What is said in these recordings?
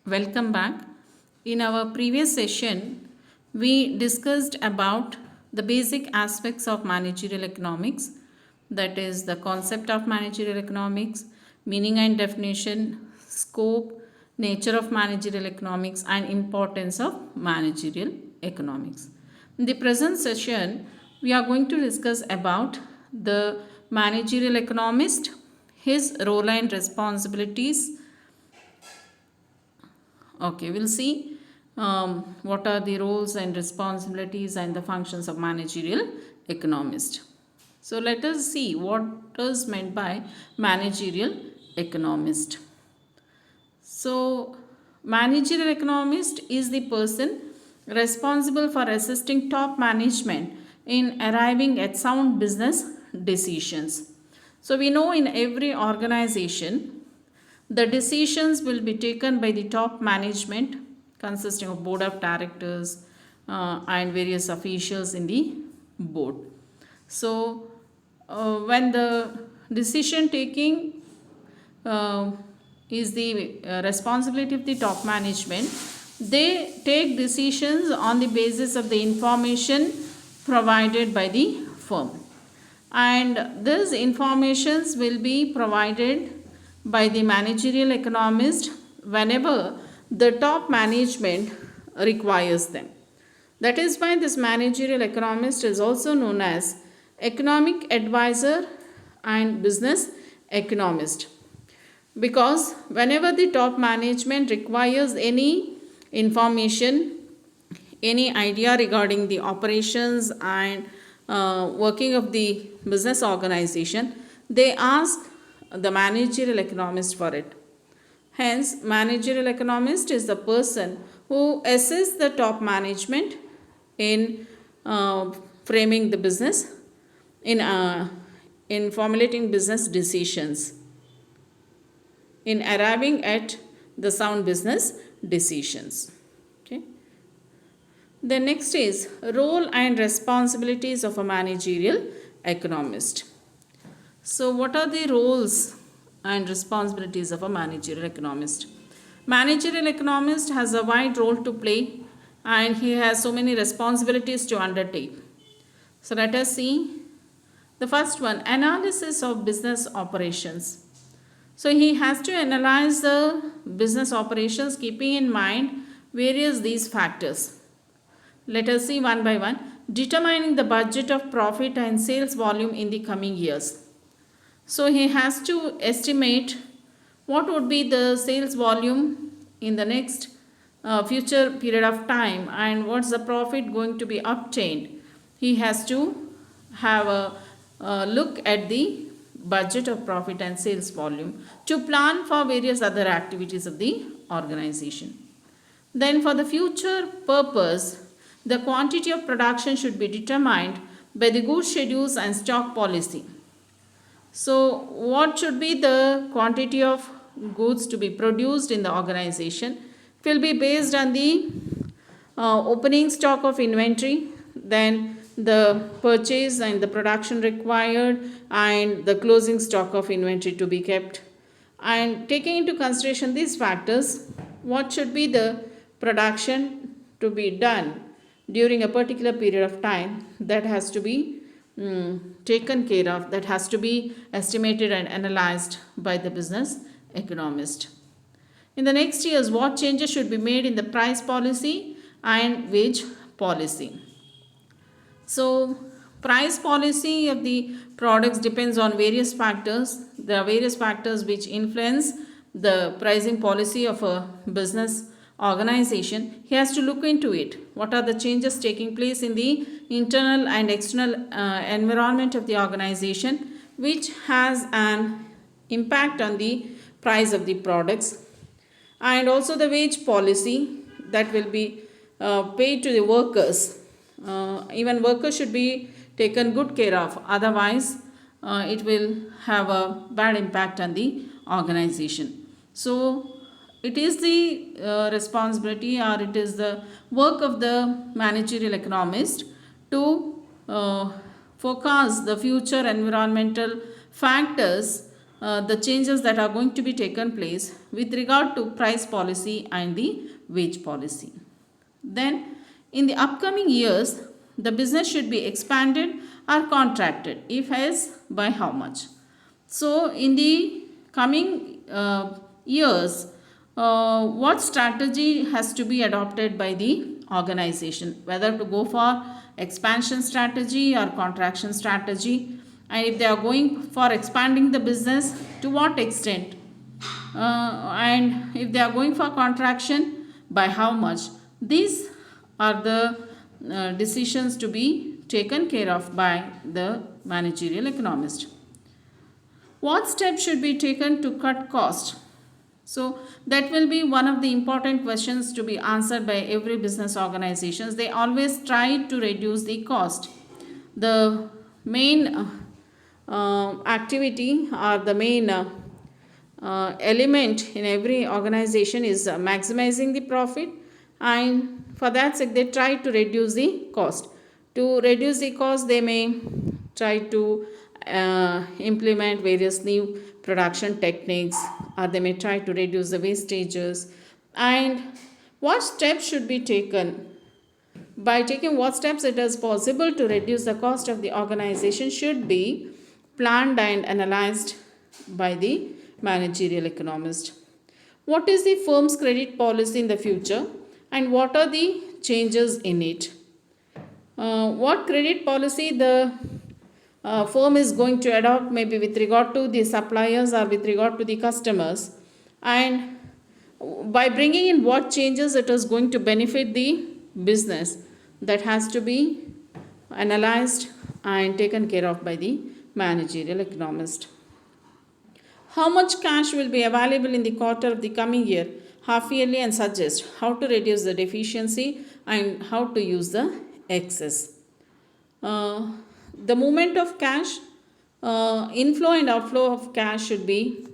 Welcome back. In our previous session, we discussed about the basic aspects of managerial economics, that is, the concept of managerial economics, meaning and definition, scope, nature of managerial economics, and importance of managerial economics. In the present session, we are going to discuss about the managerial economist, his role and responsibilities. Okay, we'll see what are the roles and responsibilities and the functions of managerial economist. So let us see what is meant by managerial economist. So managerial economist is the person responsible for assisting top management in arriving at sound business decisions. So we know in every organization the decisions will be taken by the top management consisting of board of directors and various officials in the board. So when the decision taking uh, is the responsibility of the top management, they take decisions on the basis of the information provided by the firm, and these informations will be provided by the managerial economist whenever the top management requires them. That is why this managerial economist is also known as economic advisor and business economist, because whenever the top management requires any information, any idea regarding the operations and working of the business organization, they ask the managerial economist for it. Hence, managerial economist is the person who assists the top management in framing the business, in formulating business decisions, in arriving at the sound business decisions. Okay. The next is role and responsibilities of a managerial economist. So, what are the roles and responsibilities of a managerial economist? Managerial economist has a wide role to play and he has so many responsibilities to undertake. So, let us see the first one, analysis of business operations. So, he has to analyze the business operations keeping in mind various these factors. Let us see one by one. Determining the budget of profit and sales volume in the coming years. So he has to estimate what would be the sales volume in the next future period of time and what's the profit going to be obtained. He has to have a look at the budget of profit and sales volume to plan for various other activities of the organization. Then for the future purpose, the quantity of production should be determined by the goods schedules and stock policy. So, what should be the quantity of goods to be produced in the organization? It will be based on the opening stock of inventory, then the purchase and the production required, and the closing stock of inventory to be kept. And taking into consideration these factors, what should be the production to be done during a particular period of time, that has to be taken care of, that has to be estimated and analyzed by the business economist. In the next years, what changes should be made in the price policy and wage policy? So, price policy of the products depends on various factors. There are various factors which influence the pricing policy of a business organization. He has to look into it. What are the changes taking place in the internal and external environment of the organization, which has an impact on the price of the products, and also the wage policy that will be paid to the workers. Even workers should be taken good care of, otherwise it will have a bad impact on the organization. So it is the responsibility, or it is the work of the managerial economist to forecast the future environmental factors the changes that are going to be taken place with regard to price policy and the wage policy. Then, in the upcoming years, the business should be expanded or contracted. If yes, by how much? So, in the coming years, what strategy has to be adopted by the organization? Whether to go for expansion strategy or contraction strategy, and if they are going for expanding the business, to what extent? And if they are going for contraction, by how much? These are the decisions to be taken care of by the managerial economist. What steps should be taken to cut cost? So that will be one of the important questions to be answered by every business organizations. They always try to reduce the cost. The main activity or the main element in every organization is maximizing the profit, and for that sake they try to reduce the cost. To reduce the cost, they may try to implement various new production techniques, or they may try to reduce the wastages. And what steps should be taken? By taking what steps it is possible to reduce the cost of the organization should be planned and analyzed by the managerial economist. What is the firm's credit policy in the future, and what are the changes in it? What credit policy the firm is going to adopt, maybe with regard to the suppliers or with regard to the customers, and by bringing in what changes it is going to benefit the business, that has to be analyzed and taken care of by the managerial economist. How much cash will be available in the quarter of the coming year, half yearly, and suggest how to reduce the deficiency and how to use the excess. The movement of cash, inflow and outflow of cash should be,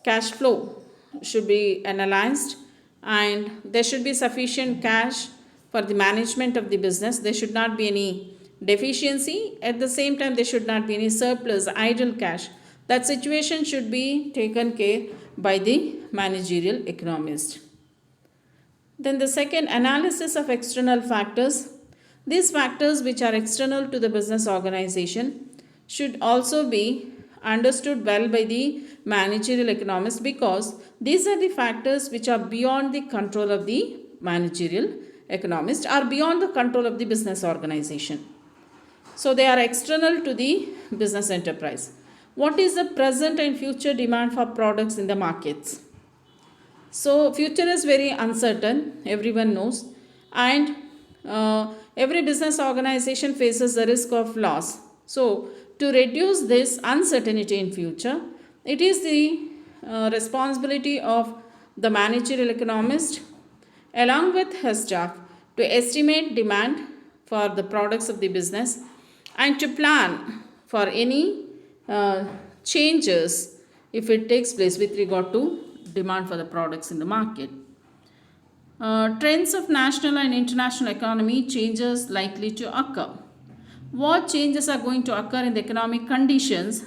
cash flow should be analyzed, and there should be sufficient cash for the management of the business. There should not be any deficiency. At the same time, there should not be any surplus, idle cash. That situation should be taken care by the managerial economist. Then the second, analysis of external factors. These factors which are external to the business organization should also be understood well by the managerial economist, because these are the factors which are beyond the control of the managerial economist, or beyond the control of the business organization. So they are external to the business enterprise. What is the present and future demand for products in the markets? So future is very uncertain, everyone knows, and every business organization faces the risk of loss. So to reduce this uncertainty in future, it is the responsibility of the managerial economist along with his staff to estimate demand for the products of the business and to plan for any changes if it takes place with regard to demand for the products in the market. Trends of national and international economy changes likely to occur. What changes are going to occur in the economic conditions,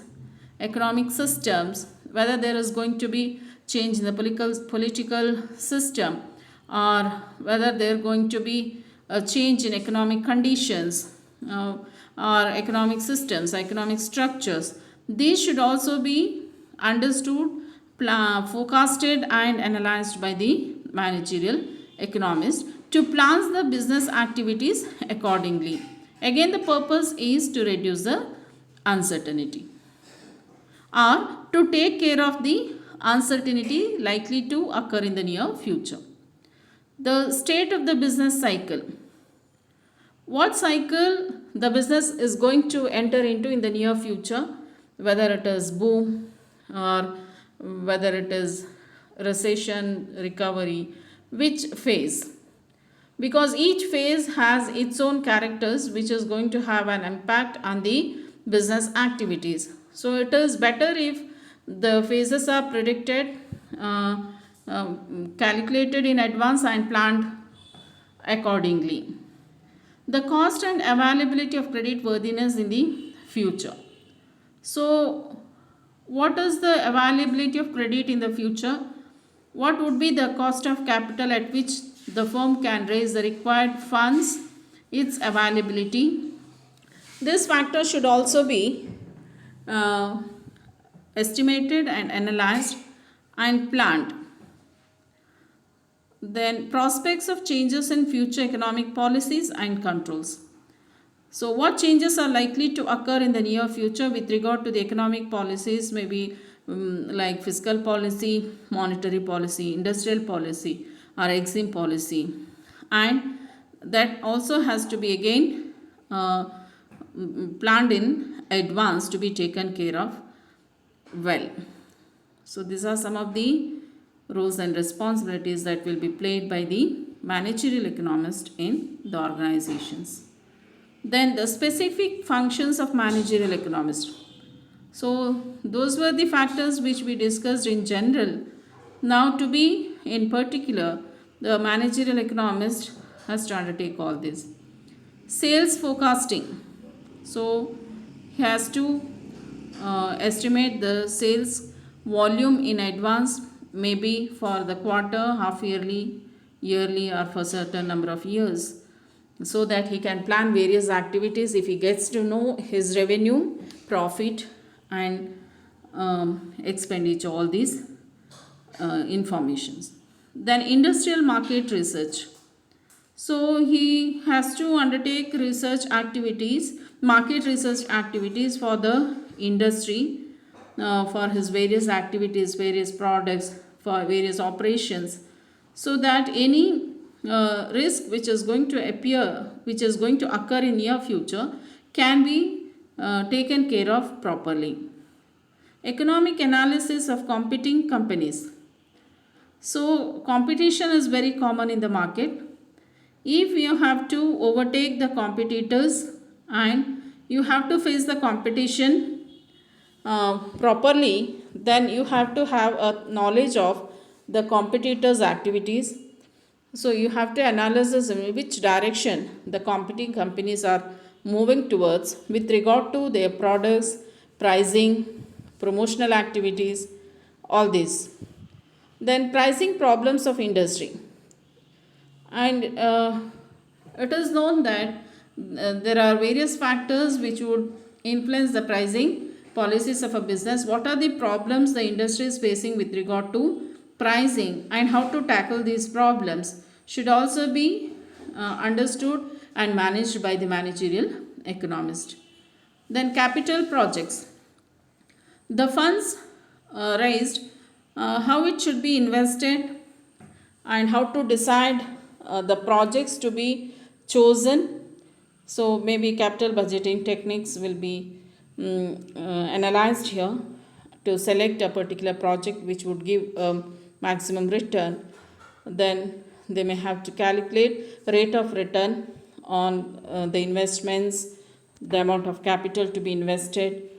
economic systems, whether there is going to be change in the political system, or whether there are going to be a change in economic conditions or economic systems, economic structures. These should also be understood, forecasted and analyzed by the managerial economist to plan the business activities accordingly. Again, the purpose is to reduce the uncertainty or to take care of the uncertainty likely to occur in the near future. The state of the business cycle. What cycle the business is going to enter into in the near future, whether it is boom or whether it is recession, recovery, which phase? Because each phase has its own characters which is going to have an impact on the business activities. So it is better if the phases are predicted, calculated in advance and planned accordingly. The cost and availability of credit worthiness in the future. So What is the availability of credit in the future? What would be the cost of capital at which the firm can raise the required funds? Its availability. This factor should also be uh, estimated and analyzed and planned. Then prospects of changes in future economic policies and controls. So, what changes are likely to occur in the near future with regard to the economic policies, maybe like fiscal policy, monetary policy, industrial policy, or exim policy, and that also has to be again planned in advance to be taken care of well. So, these are some of the roles and responsibilities that will be played by the managerial economist in the organizations. Then the specific functions of managerial economist. So those were the factors which we discussed in general. Now to be in particular, the managerial economist has to undertake all this. Sales forecasting. So he has to estimate the sales volume in advance, maybe for the quarter, half yearly, yearly, or for certain number of years, so that he can plan various activities if he gets to know his revenue, profit, and expenditure, all these informations. Then industrial market research. So he has to undertake research activities, market research activities for the industry, for his various activities, various products, for various operations, so that any risk which is going to appear, which is going to occur in near future, can be taken care of properly. Economic analysis of competing companies. So competition is very common in the market. If you have to overtake the competitors and you have to face the competition properly, then you have to have a knowledge of the competitors' activities. So you have to analyze in which direction the competing companies are moving towards with regard to their products, pricing, promotional activities, all this. Then pricing problems of industry. And it is known that there are various factors which would influence the pricing policies of a business. What are the problems the industry is facing with regard to pricing, and how to tackle these problems should also be understood and managed by the managerial economist. Then capital projects. The funds raised, how it should be invested, and how to decide the projects to be chosen. So maybe capital budgeting techniques will be analyzed here to select a particular project which would give maximum return. Then they may have to calculate rate of return on the investments, the amount of capital to be invested.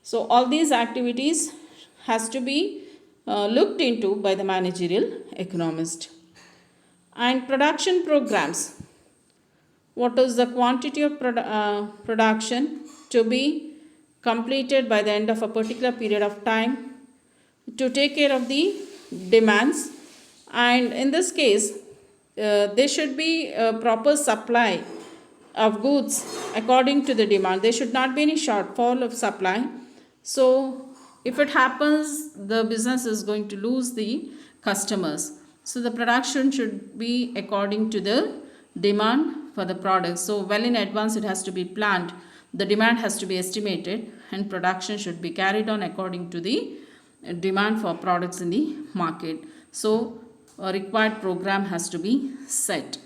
So all these activities has to be looked into by the managerial economist. And production programs. What is the quantity of production to be completed by the end of a particular period of time to take care of the demands, and in this case there should be a proper supply of goods according to the demand. There should not be any shortfall of supply. So if it happens, the business is going to lose the customers. So the production should be according to the demand for the product. So well in advance it has to be planned. The demand has to be estimated, and production should be carried on according to the demand for products in the market. So a required program has to be set.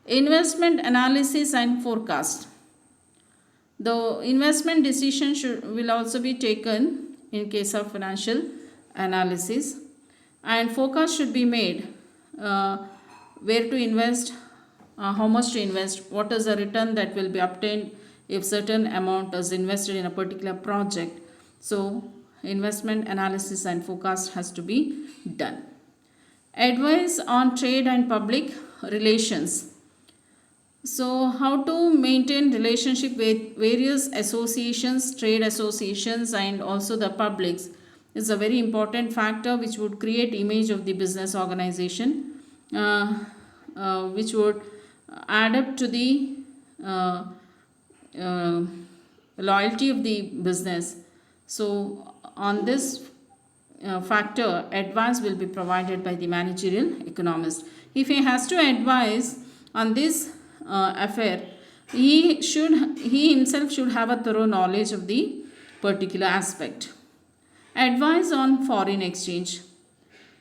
Investment analysis and forecast. The investment decision will also be taken in case of financial analysis, and forecast should be made where to invest, how much to invest, what is the return that will be obtained if certain amount is invested in a particular project. So investment analysis and forecast has to be done. Advice on trade and public relations. So, how to maintain relationship with various associations, trade associations, and also the publics is a very important factor which would create image of the business organization, which would add up to the uh, uh, loyalty of the business. So, on this factor, advice will be provided by the managerial economist. If he has to advise on this affair, he himself should have a thorough knowledge of the particular aspect. Advice on foreign exchange.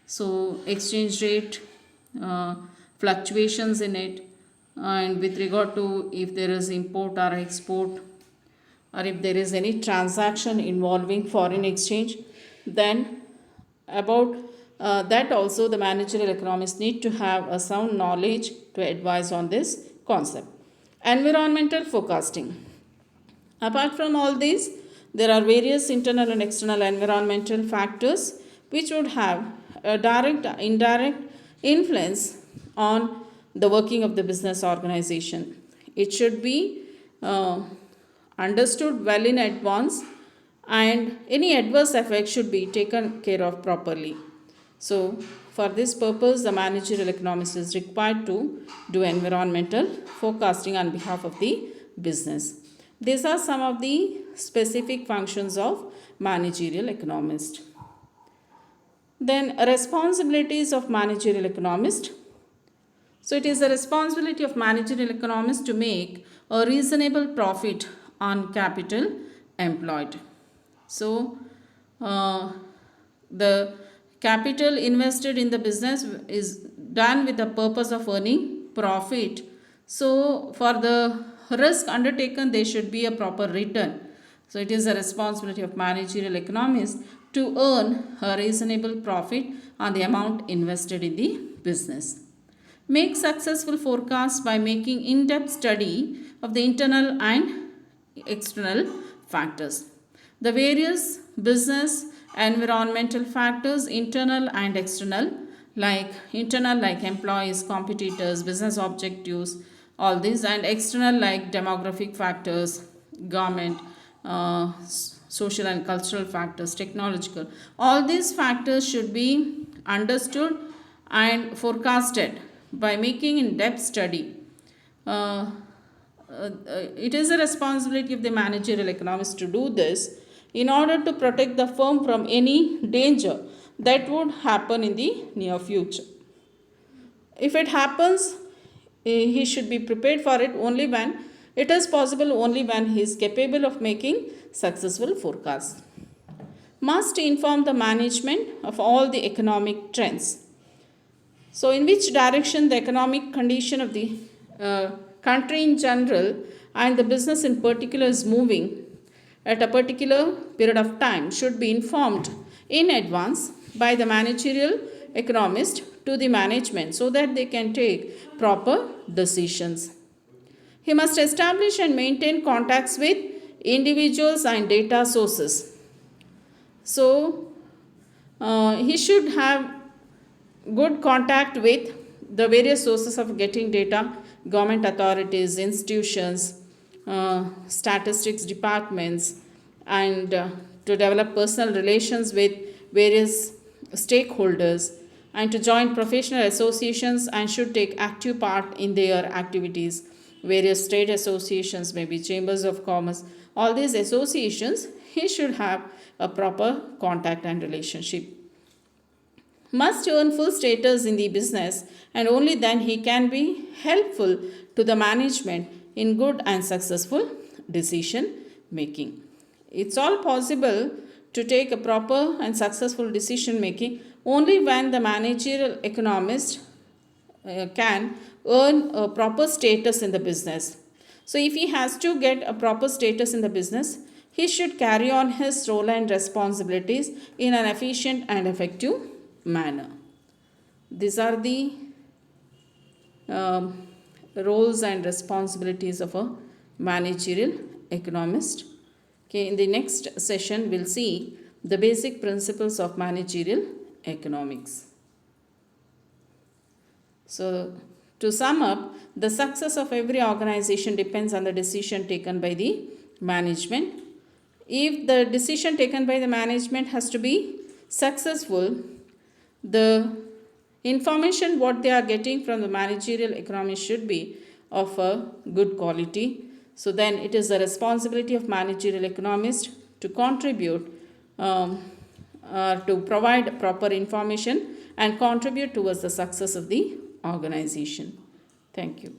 So exchange rate, fluctuations in it, and with regard to if there is import or export, or if there is any transaction involving foreign exchange, then about that also the managerial economists need to have a sound knowledge to advise on this concept. Environmental forecasting. Apart from all these, there are various internal and external environmental factors which would have a direct, indirect influence on the working of the business organization. It should be understood well in advance, and any adverse effect should be taken care of properly. So, for this purpose, the managerial economist is required to do environmental forecasting on behalf of the business. These are some of the specific functions of managerial economist. Then, responsibilities of managerial economist. So, it is the responsibility of managerial economist to make a reasonable profit on capital employed. So, the capital invested in the business is done with the purpose of earning profit. So, for the risk undertaken, there should be a proper return. So, it is the responsibility of managerial economists to earn a reasonable profit on the amount invested in the business. Make successful forecasts by making in-depth study of the internal and external factors. The various business environmental factors, internal and external, like internal like employees, competitors, business objectives, all these, and external like demographic factors, government, social and cultural factors, technological. All these factors should be understood and forecasted by making in-depth study. It is a responsibility of the managerial economist to do this in order to protect the firm from any danger that would happen in the near future. If it happens, he should be prepared for it only when it is possible, only when he is capable of making successful forecasts. Must inform the management of all the economic trends. So, in which direction the economic condition of the country in general and the business in particular is moving at a particular period of time should be informed in advance by the managerial economist to the management so that they can take proper decisions. He must establish and maintain contacts with individuals and data sources. So, he should have good contact with the various sources of getting data, government authorities, institutions, statistics departments, and to develop personal relations with various stakeholders, and to join professional associations and should take active part in their activities. Various trade associations, maybe chambers of commerce, all these associations, he should have a proper contact and relationship. Must earn full status in the business, and only then he can be helpful to the management in good and successful decision making. It's all possible to take a proper and successful decision making only when the managerial economist can earn a proper status in the business. So, if he has to get a proper status in the business, he should carry on his role and responsibilities in an efficient and effective manner. These are the roles and responsibilities of a managerial economist. Okay, in the next session, we'll see the basic principles of managerial economics. So, To sum up, the success of every organization depends on the decision taken by the management. If the decision taken by the management has to be successful, the information what they are getting from the managerial economy should be of a good quality. So then it is the responsibility of managerial economist to contribute to provide proper information and contribute towards the success of the organization. Thank you.